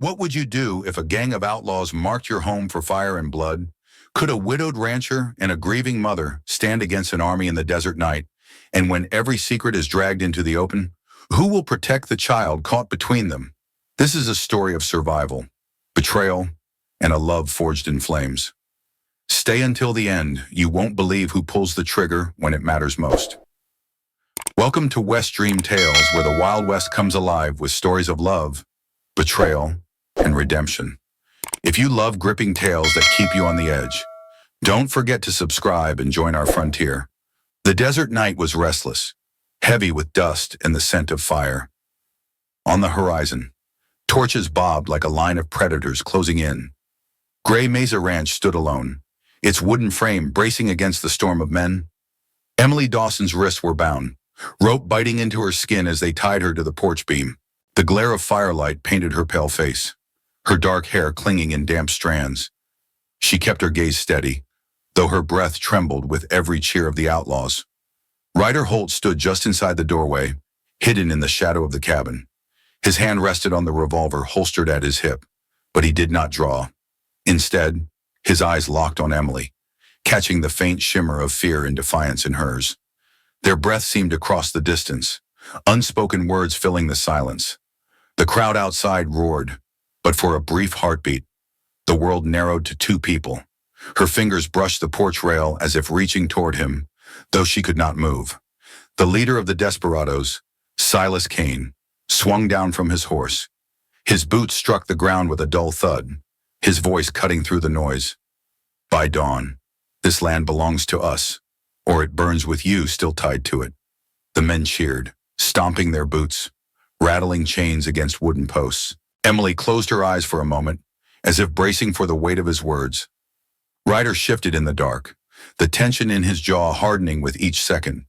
What would you do if a gang of outlaws marked your home for fire and blood? Could a widowed rancher and a grieving mother stand against an army in the desert night? And when every secret is dragged into the open, who will protect the child caught between them? This is a story of survival, betrayal, and a love forged in flames. Stay until the end. You won't believe who pulls the trigger when it matters most. Welcome to WestDreamTales, where the Wild West comes alive with stories of love, betrayal, and redemption. If you love gripping tales that keep you on the edge, don't forget to subscribe and join our frontier. The desert night was restless, heavy with dust and the scent of fire. On the horizon, torches bobbed like a line of predators closing in. Gray Mesa Ranch stood alone, its wooden frame bracing against the storm of men. Emily Dawson's wrists were bound, rope biting into her skin as they tied her to the porch beam. The glare of firelight painted her pale face, her dark hair clinging in damp strands. She kept her gaze steady, though her breath trembled with every cheer of the outlaws. Ryder Holt stood just inside the doorway, hidden in the shadow of the cabin. His hand rested on the revolver holstered at his hip, but he did not draw. Instead, his eyes locked on Emily, catching the faint shimmer of fear and defiance in hers. Their breath seemed to cross the distance, unspoken words filling the silence. The crowd outside roared, but for a brief heartbeat, the world narrowed to two people. Her fingers brushed the porch rail as if reaching toward him, though she could not move. The leader of the Desperados, Silas Kane, swung down from his horse. His boots struck the ground with a dull thud, his voice cutting through the noise. By dawn, this land belongs to us, or it burns with you still tied to it. The men cheered, stomping their boots, rattling chains against wooden posts. Emily closed her eyes for a moment, as if bracing for the weight of his words. Ryder shifted in the dark, the tension in his jaw hardening with each second.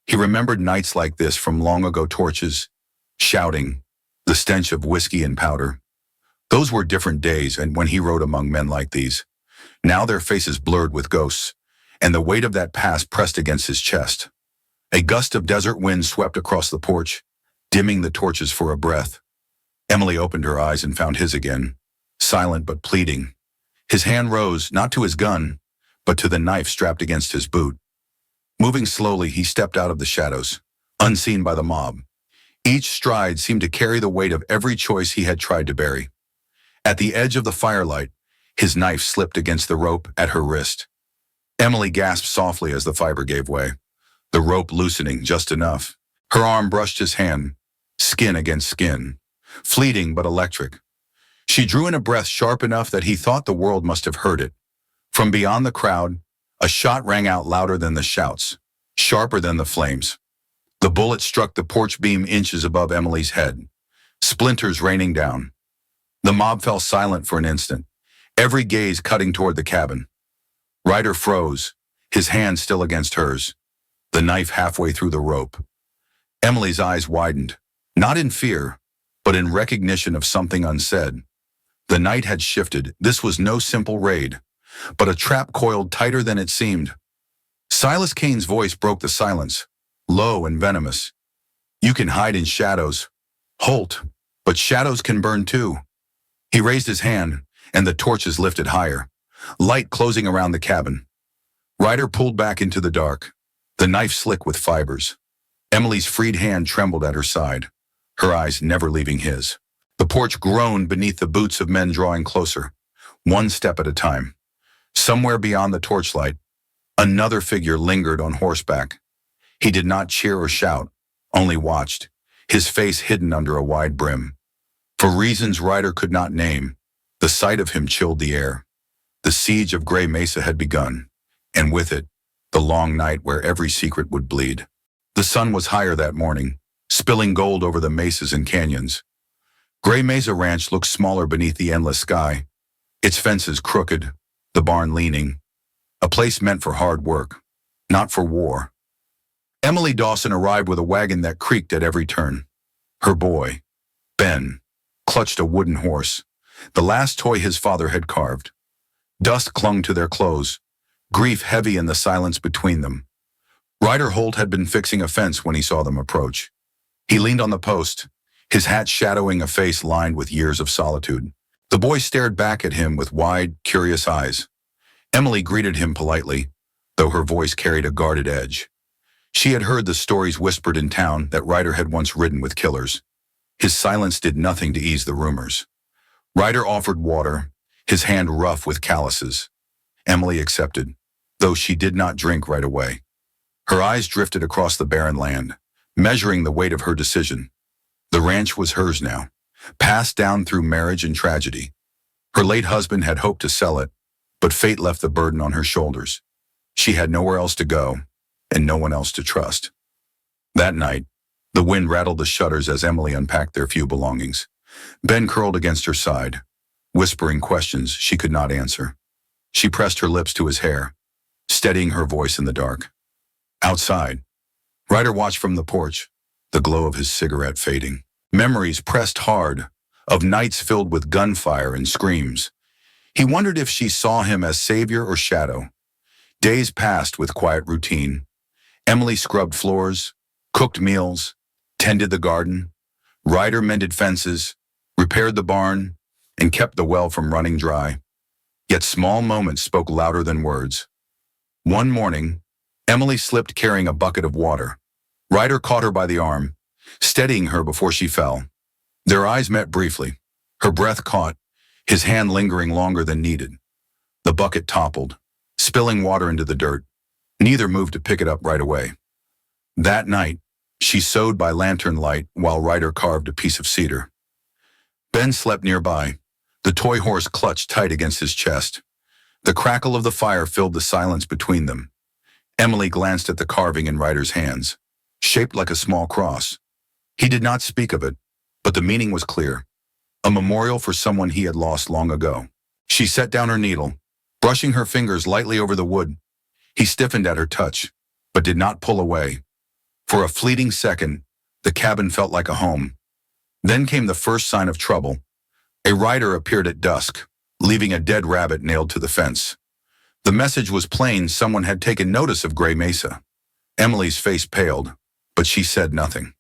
He remembered nights like this from long ago: torches, shouting, the stench of whiskey and powder. Those were different days, and when he rode among men like these. Now their faces blurred with ghosts, and the weight of that past pressed against his chest. A gust of desert wind swept across the porch, dimming the torches for a breath. Emily opened her eyes and found his again, silent but pleading. His hand rose, not to his gun, but to the knife strapped against his boot. Moving slowly, he stepped out of the shadows, unseen by the mob. Each stride seemed to carry the weight of every choice he had tried to bury. At the edge of the firelight, his knife slipped against the rope at her wrist. Emily gasped softly as the fiber gave way, the rope loosening just enough. Her arm brushed his hand, skin against skin, fleeting but electric. She drew in a breath sharp enough that he thought the world must have heard it. From beyond the crowd, a shot rang out louder than the shouts, sharper than the flames. The bullet struck the porch beam inches above Emily's head, splinters raining down. The mob fell silent for an instant, every gaze cutting toward the cabin. Ryder froze, his hand still against hers, the knife halfway through the rope. Emily's eyes widened, not in fear, but in recognition of something unsaid. The night had shifted. This was no simple raid, but a trap coiled tighter than it seemed. Silas Kane's voice broke the silence, low and venomous. You can hide in shadows, Holt, but shadows can burn too. He raised his hand, and the torches lifted higher, light closing around the cabin. Ryder pulled back into the dark, the knife slick with fibers. Emily's freed hand trembled at her side, her eyes never leaving his. The porch groaned beneath the boots of men drawing closer, one step at a time. Somewhere beyond the torchlight, another figure lingered on horseback. He did not cheer or shout, only watched, his face hidden under a wide brim. For reasons Ryder could not name, the sight of him chilled the air. The siege of Gray Mesa had begun, and with it, the long night where every secret would bleed. The sun was higher that morning, spilling gold over the mesas and canyons. Gray Mesa Ranch looked smaller beneath the endless sky, its fences crooked, the barn leaning. A place meant for hard work, not for war. Emily Dawson arrived with a wagon that creaked at every turn. Her boy, Ben, clutched a wooden horse, the last toy his father had carved. Dust clung to their clothes, grief heavy in the silence between them. Ryder Holt had been fixing a fence when he saw them approach. He leaned on the post, his hat shadowing a face lined with years of solitude. The boy stared back at him with wide, curious eyes. Emily greeted him politely, though her voice carried a guarded edge. She had heard the stories whispered in town that Ryder had once ridden with killers. His silence did nothing to ease the rumors. Ryder offered water, his hand rough with calluses. Emily accepted, though she did not drink right away. Her eyes drifted across the barren land, measuring the weight of her decision. The ranch was hers now, passed down through marriage and tragedy. Her late husband had hoped to sell it, but fate left the burden on her shoulders. She had nowhere else to go, and no one else to trust. That night, the wind rattled the shutters as Emily unpacked their few belongings. Ben curled against her side, whispering questions she could not answer. She pressed her lips to his hair, steadying her voice in the dark. Outside, Ryder watched from the porch, the glow of his cigarette fading. Memories pressed hard, of nights filled with gunfire and screams. He wondered if she saw him as savior or shadow. Days passed with quiet routine. Emily scrubbed floors, cooked meals, tended the garden. Ryder mended fences, repaired the barn, and kept the well from running dry. Yet small moments spoke louder than words. One morning, Emily slipped carrying a bucket of water. Ryder caught her by the arm, steadying her before she fell. Their eyes met briefly. Her breath caught, his hand lingering longer than needed. The bucket toppled, spilling water into the dirt. Neither moved to pick it up right away. That night, she sewed by lantern light while Ryder carved a piece of cedar. Ben slept nearby, the toy horse clutched tight against his chest. The crackle of the fire filled the silence between them. Emily glanced at the carving in Ryder's hands, shaped like a small cross. He did not speak of it, but the meaning was clear. A memorial for someone he had lost long ago. She set down her needle, brushing her fingers lightly over the wood. He stiffened at her touch, but did not pull away. For a fleeting second, the cabin felt like a home. Then came the first sign of trouble. A rider appeared at dusk, leaving a dead rabbit nailed to the fence. The message was plain: someone had taken notice of Gray Mesa. Emily's face paled, but she said nothing.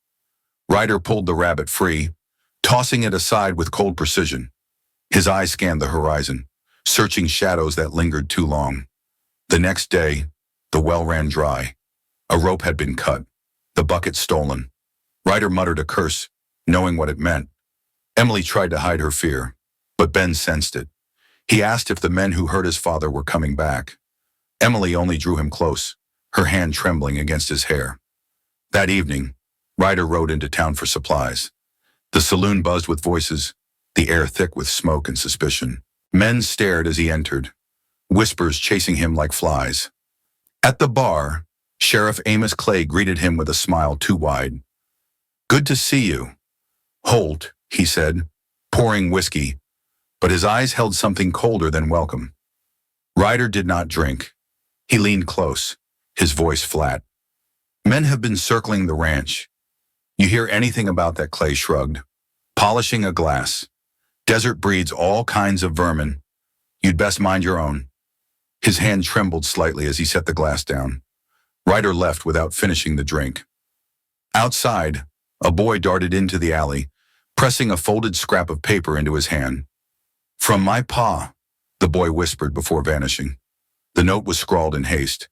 Ryder pulled the rabbit free, tossing it aside with cold precision. His eyes scanned the horizon, searching shadows that lingered too long. The next day, the well ran dry. A rope had been cut, the bucket stolen. Ryder muttered a curse, knowing what it meant. Emily tried to hide her fear, but Ben sensed it. He asked if the men who hurt his father were coming back. Emily only drew him close, her hand trembling against his hair. That evening, Ryder rode into town for supplies. The saloon buzzed with voices, the air thick with smoke and suspicion. Men stared as he entered, whispers chasing him like flies. At the bar, Sheriff Amos Clay greeted him with a smile too wide. "Good to see you, Holt," he said, pouring whiskey, but his eyes held something colder than welcome. Ryder did not drink. He leaned close, his voice flat. "Men have been circling the ranch. You hear anything about that?" Clay shrugged, polishing a glass. "Desert breeds all kinds of vermin. You'd best mind your own." His hand trembled slightly as he set the glass down. Ryder left without finishing the drink. Outside, a boy darted into the alley, pressing a folded scrap of paper into his hand. "From my pa," the boy whispered before vanishing. The note was scrawled in haste.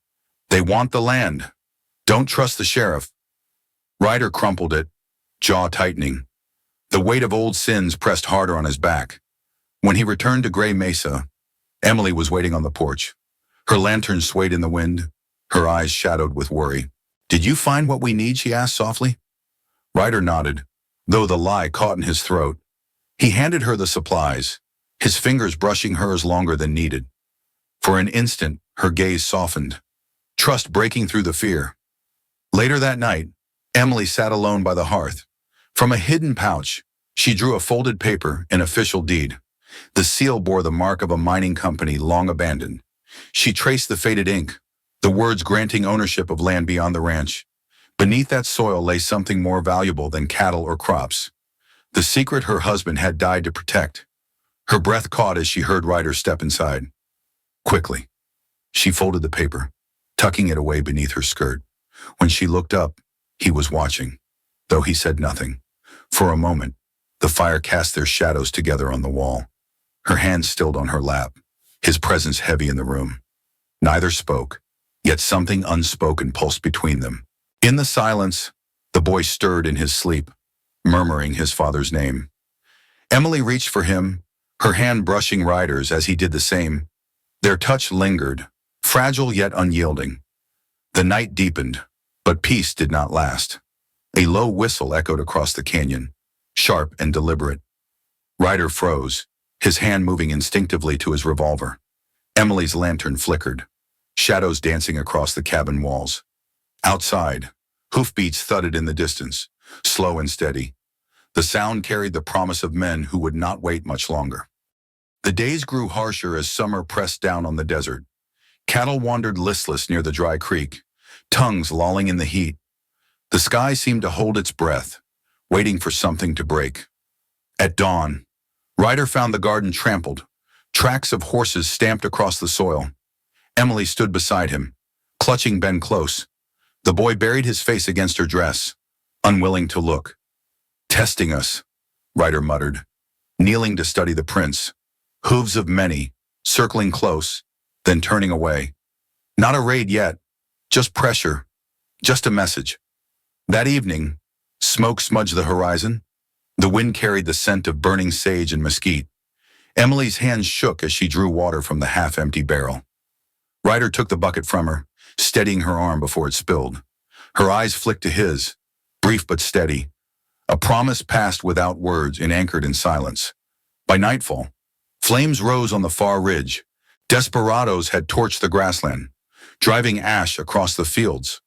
"They want the land. Don't trust the sheriff." Ryder crumpled it, jaw tightening. The weight of old sins pressed harder on his back. When he returned to Gray Mesa, Emily was waiting on the porch. Her lantern swayed in the wind, her eyes shadowed with worry. "Did you find what we need?" she asked softly. Ryder nodded, though the lie caught in his throat. He handed her the supplies, his fingers brushing hers longer than needed. For an instant, her gaze softened, trust breaking through the fear. Later that night, Emily sat alone by the hearth. From a hidden pouch, she drew a folded paper, an official deed. The seal bore the mark of a mining company long abandoned. She traced the faded ink, the words granting ownership of land beyond the ranch. Beneath that soil lay something more valuable than cattle or crops. The secret her husband had died to protect. Her breath caught as she heard Ryder step inside. Quickly, she folded the paper, tucking it away beneath her skirt. When she looked up, he was watching, though he said nothing. For a moment, the fire cast their shadows together on the wall. Her hands stilled on her lap, his presence heavy in the room. Neither spoke, yet something unspoken pulsed between them. In the silence, the boy stirred in his sleep, murmuring his father's name. Emily reached for him, her hand brushing Ryder's as he did the same. Their touch lingered, fragile yet unyielding. The night deepened, but peace did not last. A low whistle echoed across the canyon, sharp and deliberate. Ryder froze, his hand moving instinctively to his revolver. Emily's lantern flickered, shadows dancing across the cabin walls. Outside, hoofbeats thudded in the distance, slow and steady. The sound carried the promise of men who would not wait much longer. The days grew harsher as summer pressed down on the desert. Cattle wandered listless near the dry creek, tongues lolling in the heat. The sky seemed to hold its breath, waiting for something to break. At dawn, Ryder found the garden trampled, tracks of horses stamped across the soil. Emily stood beside him, clutching Ben close. The boy buried his face against her dress, unwilling to look. "Testing us," Ryder muttered, kneeling to study the prints. Hooves of many, circling close, then turning away. Not a raid yet, just pressure, just a message. That evening, smoke smudged the horizon. The wind carried the scent of burning sage and mesquite. Emily's hands shook as she drew water from the half-empty barrel. Ryder took the bucket from her, steadying her arm before it spilled. Her eyes flicked to his, brief but steady. A promise passed without words and anchored in silence. By nightfall, flames rose on the far ridge. Desperados had torched the grassland, driving ash across the fields.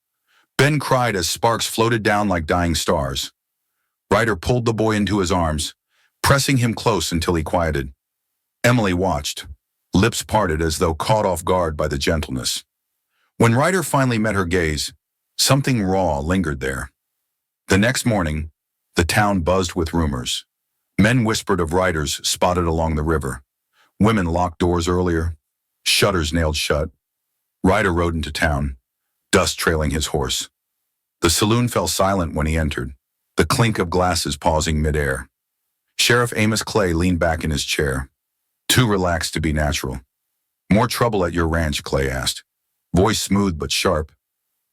Ben cried as sparks floated down like dying stars. Ryder pulled the boy into his arms, pressing him close until he quieted. Emily watched, lips parted as though caught off guard by the gentleness. When Ryder finally met her gaze, something raw lingered there. The next morning, the town buzzed with rumors. Men whispered of riders spotted along the river. Women locked doors earlier, shutters nailed shut. Ryder rode into town, dust trailing his horse. The saloon fell silent when he entered, the clink of glasses pausing midair. Sheriff Amos Clay leaned back in his chair, too relaxed to be natural. "More trouble at your ranch?" Clay asked, voice smooth but sharp.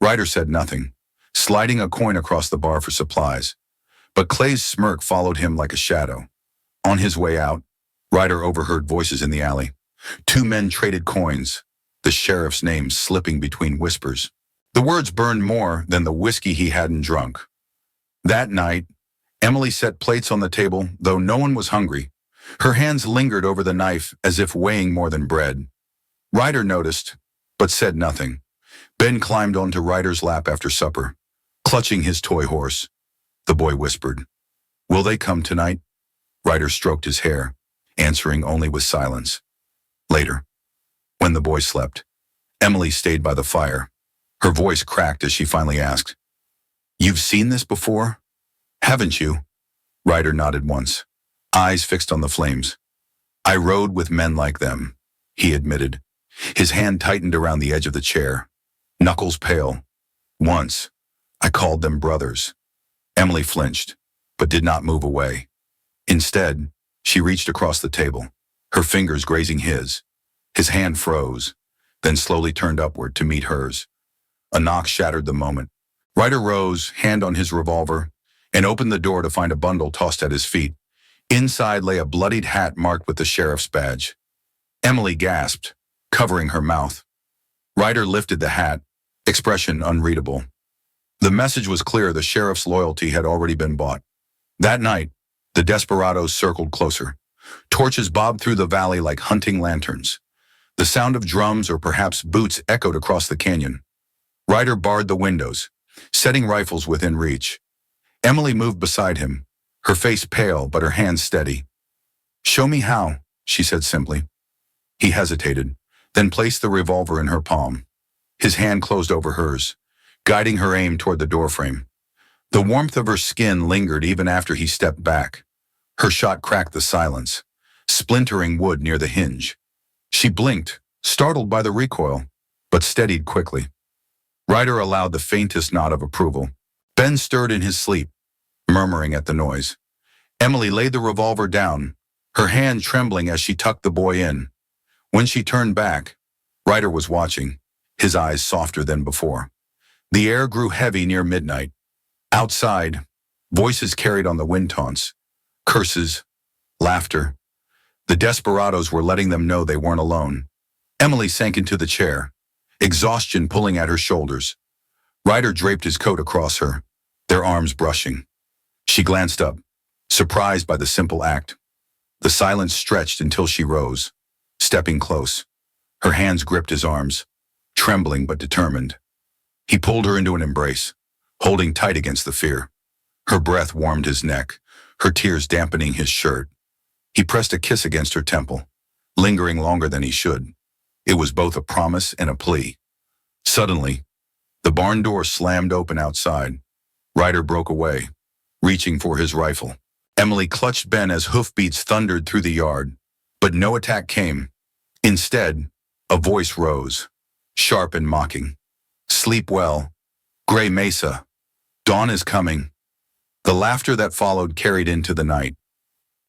Ryder said nothing, sliding a coin across the bar for supplies. But Clay's smirk followed him like a shadow. On his way out, Ryder overheard voices in the alley. Two men traded coins, the sheriff's name slipping between whispers. The words burned more than the whiskey he hadn't drunk. That night, Emily set plates on the table, though no one was hungry. Her hands lingered over the knife as if weighing more than bread. Ryder noticed, but said nothing. Ben climbed onto Ryder's lap after supper, clutching his toy horse. The boy whispered, "Will they come tonight?" Ryder stroked his hair, answering only with silence. Later, when the boy slept, Emily stayed by the fire. Her voice cracked as she finally asked, "You've seen this before, haven't you?" Ryder nodded once, eyes fixed on the flames. "I rode with men like them," he admitted. His hand tightened around the edge of the chair, knuckles pale. "Once, I called them brothers." Emily flinched, but did not move away. Instead, she reached across the table, her fingers grazing his. His hand froze, then slowly turned upward to meet hers. A knock shattered the moment. Ryder rose, hand on his revolver, and opened the door to find a bundle tossed at his feet. Inside lay a bloodied hat marked with the sheriff's badge. Emily gasped, covering her mouth. Ryder lifted the hat, expression unreadable. The message was clear: the sheriff's loyalty had already been bought. That night, the Desperados circled closer. Torches bobbed through the valley like hunting lanterns. The sound of drums or perhaps boots echoed across the canyon. Ryder barred the windows, setting rifles within reach. Emily moved beside him, her face pale but her hands steady. "Show me how," she said simply. He hesitated, then placed the revolver in her palm. His hand closed over hers, guiding her aim toward the doorframe. The warmth of her skin lingered even after he stepped back. Her shot cracked the silence, splintering wood near the hinge. She blinked, startled by the recoil, but steadied quickly. Ryder allowed the faintest nod of approval. Ben stirred in his sleep, murmuring at the noise. Emily laid the revolver down, her hand trembling as she tucked the boy in. When she turned back, Ryder was watching, his eyes softer than before. The air grew heavy near midnight. Outside, voices carried on the wind taunts, curses, laughter. The Desperados were letting them know they weren't alone. Emily sank into the chair, exhaustion pulling at her shoulders. Ryder draped his coat across her, their arms brushing. She glanced up, surprised by the simple act. The silence stretched until she rose, stepping close. Her hands gripped his arms, trembling but determined. He pulled her into an embrace, holding tight against the fear. Her breath warmed his neck, her tears dampening his shirt. He pressed a kiss against her temple, lingering longer than he should. It was both a promise and a plea. Suddenly, the barn door slammed open outside. Ryder broke away, reaching for his rifle. Emily clutched Ben as hoofbeats thundered through the yard, but no attack came. Instead, a voice rose, sharp and mocking. "Sleep well, Gray Mesa. Dawn is coming." The laughter that followed carried into the night.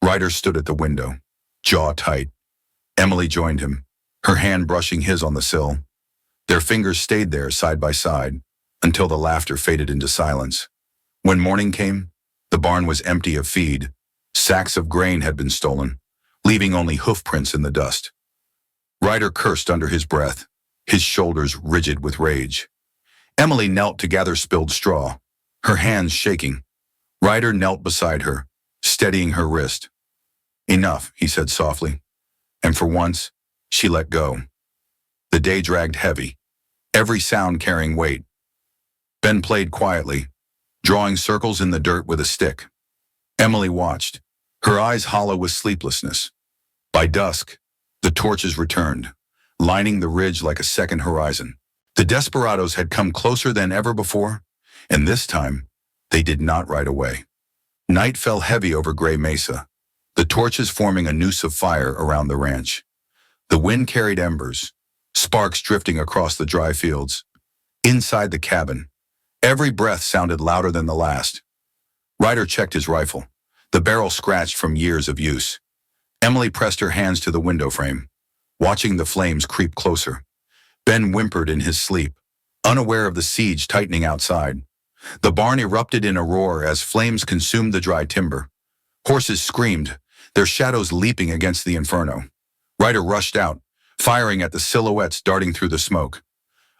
Ryder stood at the window, jaw tight. Emily joined him, her hand brushing his on the sill. Their fingers stayed there side by side until the laughter faded into silence. When morning came, the barn was empty of feed. Sacks of grain had been stolen, leaving only hoofprints in the dust. Ryder cursed under his breath, his shoulders rigid with rage. Emily knelt to gather spilled straw, her hands shaking. Ryder knelt beside her, steadying her wrist. "Enough," he said softly, and for once, she let go. The day dragged heavy, every sound carrying weight. Ben played quietly, drawing circles in the dirt with a stick. Emily watched, her eyes hollow with sleeplessness. By dusk, the torches returned, lining the ridge like a second horizon. The Desperados had come closer than ever before, and this time, they did not ride away. Night fell heavy over Gray Mesa, the torches forming a noose of fire around the ranch. The wind carried embers, sparks drifting across the dry fields. Inside the cabin, every breath sounded louder than the last. Ryder checked his rifle, the barrel scratched from years of use. Emily pressed her hands to the window frame, watching the flames creep closer. Ben whimpered in his sleep, unaware of the siege tightening outside. The barn erupted in a roar as flames consumed the dry timber. Horses screamed, their shadows leaping against the inferno. Ryder rushed out, firing at the silhouettes darting through the smoke.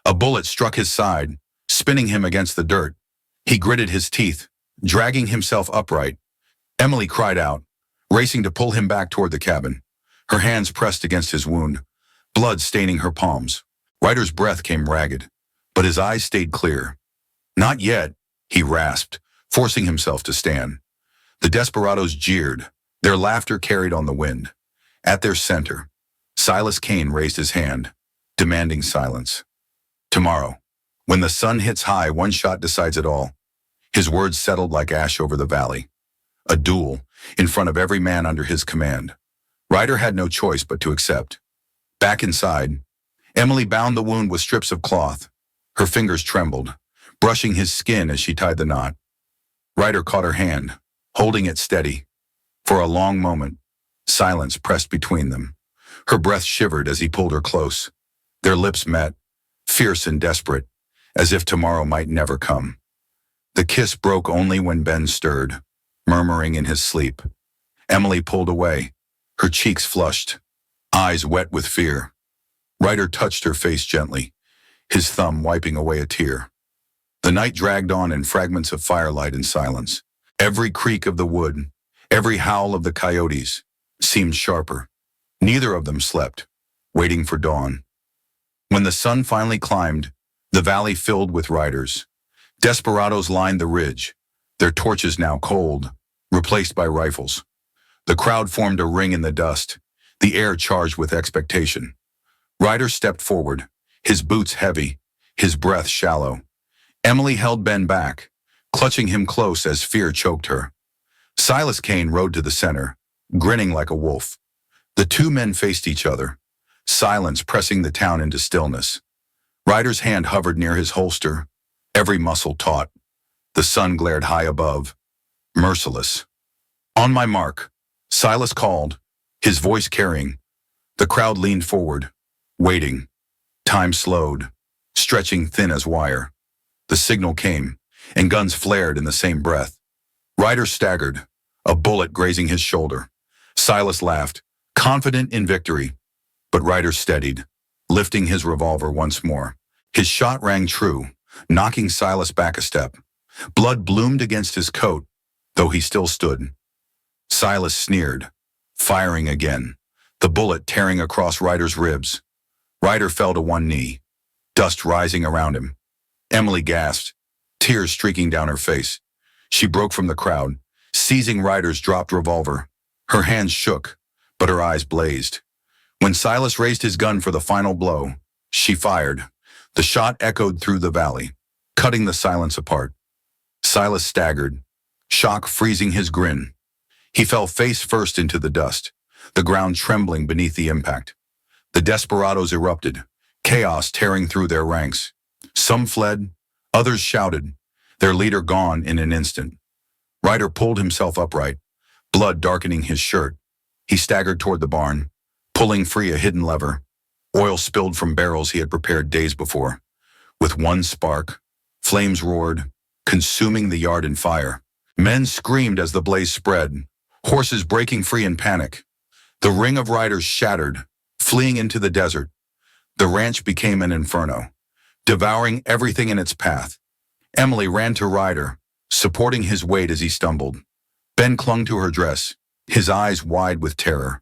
A bullet struck his side, spinning him against the dirt. He gritted his teeth, dragging himself upright. Emily cried out, racing to pull him back toward the cabin. Her hands pressed against his wound, blood staining her palms. Ryder's breath came ragged, but his eyes stayed clear. "Not yet," he rasped, forcing himself to stand. The Desperados jeered, their laughter carried on the wind. At their center, Silas Kane raised his hand, demanding silence. "Tomorrow, when the sun hits high, one shot decides it all." His words settled like ash over the valley. A duel, in front of every man under his command. Ryder had no choice but to accept. Back inside, Emily bound the wound with strips of cloth. Her fingers trembled, brushing his skin as she tied the knot. Ryder caught her hand, holding it steady. For a long moment, silence pressed between them. Her breath shivered as he pulled her close. Their lips met, fierce and desperate, as if tomorrow might never come. The kiss broke only when Ben stirred, murmuring in his sleep. Emily pulled away, her cheeks flushed, eyes wet with fear. Ryder touched her face gently, his thumb wiping away a tear. The night dragged on in fragments of firelight and silence. Every creak of the wood, every howl of the coyotes, seemed sharper. Neither of them slept, waiting for dawn. When the sun finally climbed, the valley filled with riders. Desperados lined the ridge, their torches now cold, replaced by rifles. The crowd formed a ring in the dust, the air charged with expectation. Ryder stepped forward, his boots heavy, his breath shallow. Emily held Ben back, clutching him close as fear choked her. Silas Kane rode to the center, grinning like a wolf. The two men faced each other, silence pressing the town into stillness. Ryder's hand hovered near his holster, every muscle taut. The sun glared high above, merciless. On my mark, Silas called, his voice carrying. The crowd leaned forward, waiting. Time slowed, stretching thin as wire. The signal came, and guns flared in the same breath. Ryder staggered, a bullet grazing his shoulder. Silas laughed, confident in victory. But Ryder steadied, lifting his revolver once more. His shot rang true, knocking Silas back a step. Blood bloomed against his coat, though he still stood. Silas sneered, firing again, the bullet tearing across Ryder's ribs. Ryder fell to one knee, dust rising around him. Emily gasped, tears streaking down her face. She broke from the crowd, seizing Ryder's dropped revolver. Her hands shook, but her eyes blazed. When Silas raised his gun for the final blow, she fired. The shot echoed through the valley, cutting the silence apart. Silas staggered, shock freezing his grin. He fell face first into the dust, the ground trembling beneath the impact. The Desperados erupted, chaos tearing through their ranks. Some fled, others shouted, their leader gone in an instant. Ryder pulled himself upright, blood darkening his shirt. He staggered toward the barn, pulling free a hidden lever. Oil spilled from barrels he had prepared days before. With one spark, flames roared, consuming the yard in fire. Men screamed as the blaze spread, horses breaking free in panic. The ring of riders shattered, fleeing into the desert. The ranch became an inferno, devouring everything in its path. Emily ran to Ryder, supporting his weight as he stumbled. Ben clung to her dress, his eyes wide with terror.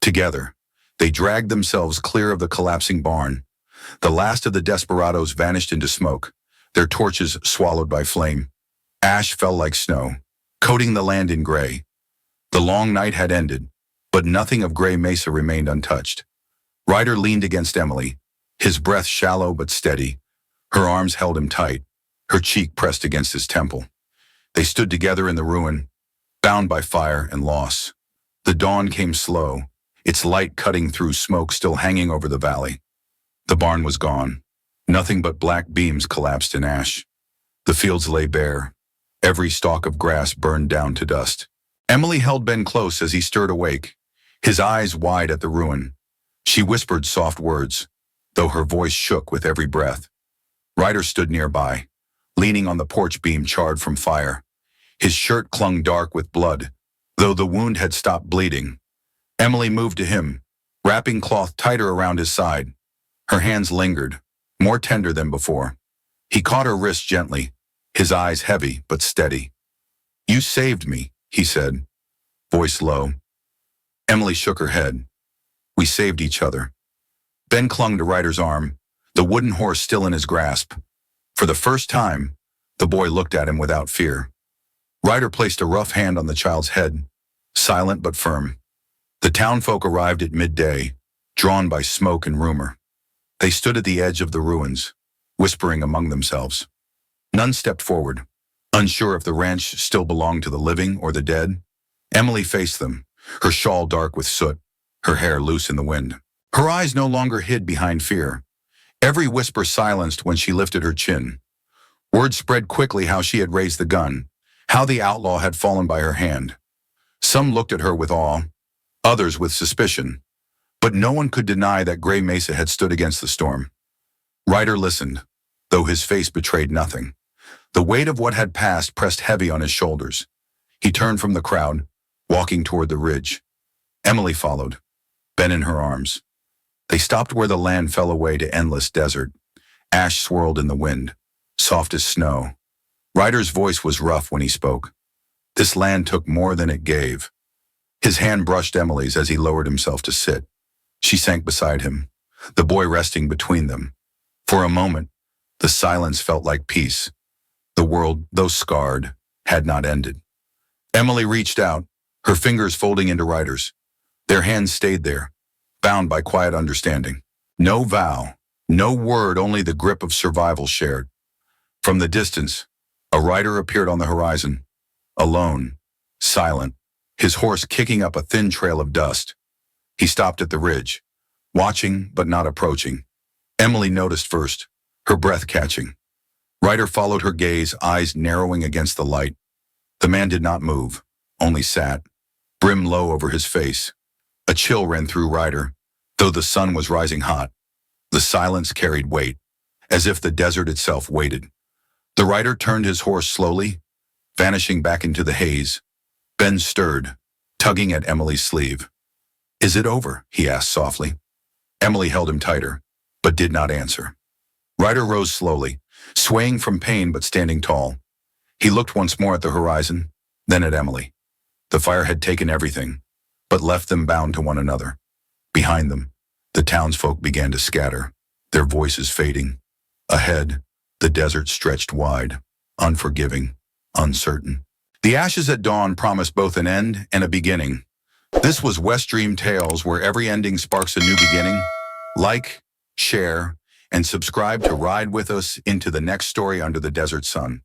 Together, they dragged themselves clear of the collapsing barn. The last of the Desperados vanished into smoke, their torches swallowed by flame. Ash fell like snow, coating the land in gray. The long night had ended, but nothing of Gray Mesa remained untouched. Ryder leaned against Emily, his breath shallow but steady. Her arms held him tight, her cheek pressed against his temple. They stood together in the ruin, bound by fire and loss. The dawn came slow, its light cutting through smoke still hanging over the valley. The barn was gone. Nothing but black beams collapsed in ash. The fields lay bare. Every stalk of grass burned down to dust. Emily held Ben close as he stirred awake, his eyes wide at the ruin. She whispered soft words, though her voice shook with every breath. Ryder stood nearby, leaning on the porch beam charred from fire. His shirt clung dark with blood, though the wound had stopped bleeding. Emily moved to him, wrapping cloth tighter around his side. Her hands lingered, more tender than before. He caught her wrist gently, his eyes heavy but steady. "You saved me," he said, voice low. Emily shook her head. "We saved each other." Ben clung to Ryder's arm, the wooden horse still in his grasp. For the first time, the boy looked at him without fear. Ryder placed a rough hand on the child's head, silent but firm. The townfolk arrived at midday, drawn by smoke and rumor. They stood at the edge of the ruins, whispering among themselves. None stepped forward, unsure if the ranch still belonged to the living or the dead. Emily faced them, her shawl dark with soot, her hair loose in the wind. Her eyes no longer hid behind fear. Every whisper silenced when she lifted her chin. Word spread quickly how she had raised the gun, how the outlaw had fallen by her hand. Some looked at her with awe, others with suspicion, but no one could deny that Gray Mesa had stood against the storm. Ryder listened, though his face betrayed nothing. The weight of what had passed pressed heavy on his shoulders. He turned from the crowd, walking toward the ridge. Emily followed, Ben in her arms. They stopped where the land fell away to endless desert. Ash swirled in the wind, soft as snow. Ryder's voice was rough when he spoke. This land took more than it gave. His hand brushed Emily's as he lowered himself to sit. She sank beside him, the boy resting between them. For a moment, the silence felt like peace. The world, though scarred, had not ended. Emily reached out, her fingers folding into Ryder's. Their hands stayed there, bound by quiet understanding. No vow, no word, only the grip of survival shared. From the distance, a rider appeared on the horizon, alone, silent, his horse kicking up a thin trail of dust. He stopped at the ridge, watching but not approaching. Emily noticed first, her breath catching. Ryder followed her gaze, eyes narrowing against the light. The man did not move, only sat, brim low over his face. A chill ran through Ryder. Though the sun was rising hot, the silence carried weight, as if the desert itself waited. The rider turned his horse slowly, vanishing back into the haze. Ben stirred, tugging at Emily's sleeve. "Is it over?" he asked softly. Emily held him tighter, but did not answer. Ryder rose slowly, swaying from pain but standing tall. He looked once more at the horizon, then at Emily. The fire had taken everything, but left them bound to one another. Behind them, the townsfolk began to scatter, their voices fading. Ahead, the desert stretched wide, unforgiving, uncertain. The ashes at dawn promised both an end and a beginning. This was West Dream Tales, where every ending sparks a new beginning. Like, share, and subscribe to ride with us into the next story under the desert sun.